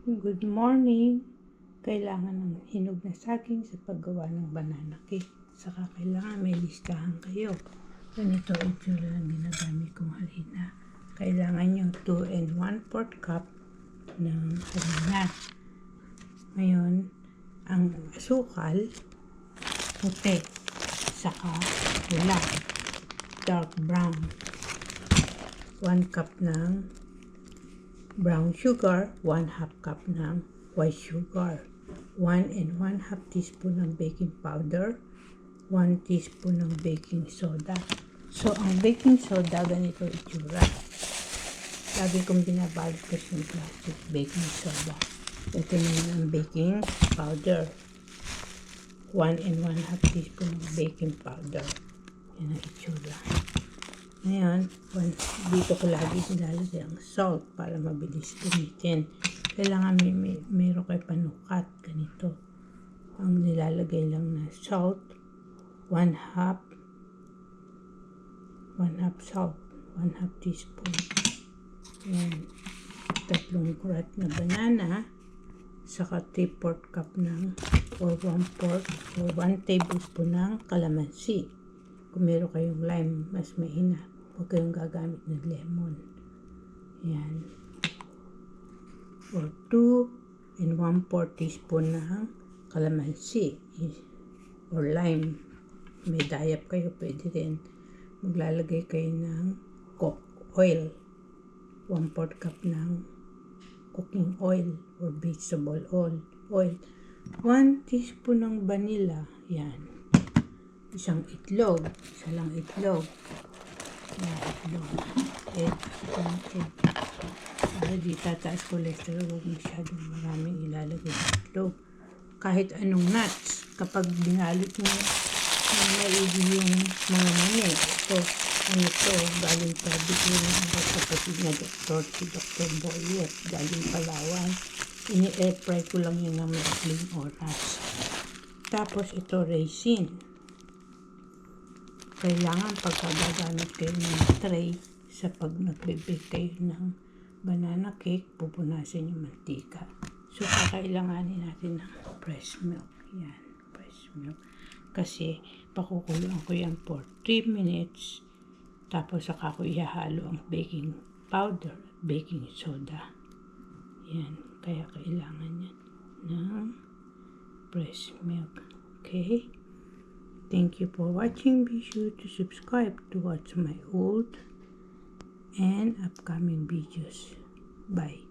Good morning! Kailangan ng hinog na saging sa paggawa ng banana cake. Saka kailangan may listahan kayo. Ganito itsura lang ginagamit kong harina. Kailangan nyo 2 and 1/4 cup ng harina. Ngayon, ang asukal, puti, saka pula, dark brown. 1 cup ng brown sugar, 1/2 cup ng white sugar, 1 and 1/2 teaspoon ng baking powder, 1 teaspoon ng baking soda. So, ang baking soda, ganito itsura. Lagi kong binabalot kasi yung plastic baking soda. Ito naman ang baking powder. 1 and 1/2 teaspoon ng baking powder. Yan ang itsura. Ngayon, dito ko lagi nilalagay ang salt para mabilis gamitin. Kailangan mayroon kayo panukat. Ganito. Ang nilalagay lang na salt, 1/2 salt, 1/2 teaspoon. Yan. 3 kurat na banana, saka 3/4 cup ng, or 1 tablespoon ng calamansi. Kung meron kayong lime, mas mainam. Huwag kayong gagamit ng lemon. Yan. Or 2 and 1/4 teaspoon ng calamansi or lime. May dayap kayo, pwede rin. Maglalagay kayo ng coke oil. 1/4 cup ng cooking oil or vegetable oil. 1 teaspoon ng vanilla. Yan. Isa lang itlog. Egg. Para di tataas cholesterol, huwag masyadong maraming ilalagay ng itlog. Kahit anong nuts, kapag binalot nyo na maigi yung mga mani. Ito, galing pa bigyan ng kapatid na doktor, si Dr. Boyet, galing Palawan. Ini-airfry ko lang yun ng maikling oras. Tapos ito, raisin. Kailangan pagkagagamit kayo ng tray sa pag nagbe-bake kayo ng banana cake, pupunasan yung mantika. So, kakailanganin natin ng fresh milk. Yan, fresh milk. Kasi, pakukuluan ko yan for 3 minutes. Tapos, saka ko ihahalo ang baking powder, baking soda. Yan, kaya kailangan yan ng fresh milk. Okay? Thank you for watching. Be sure to subscribe to watch my old and upcoming videos. Bye.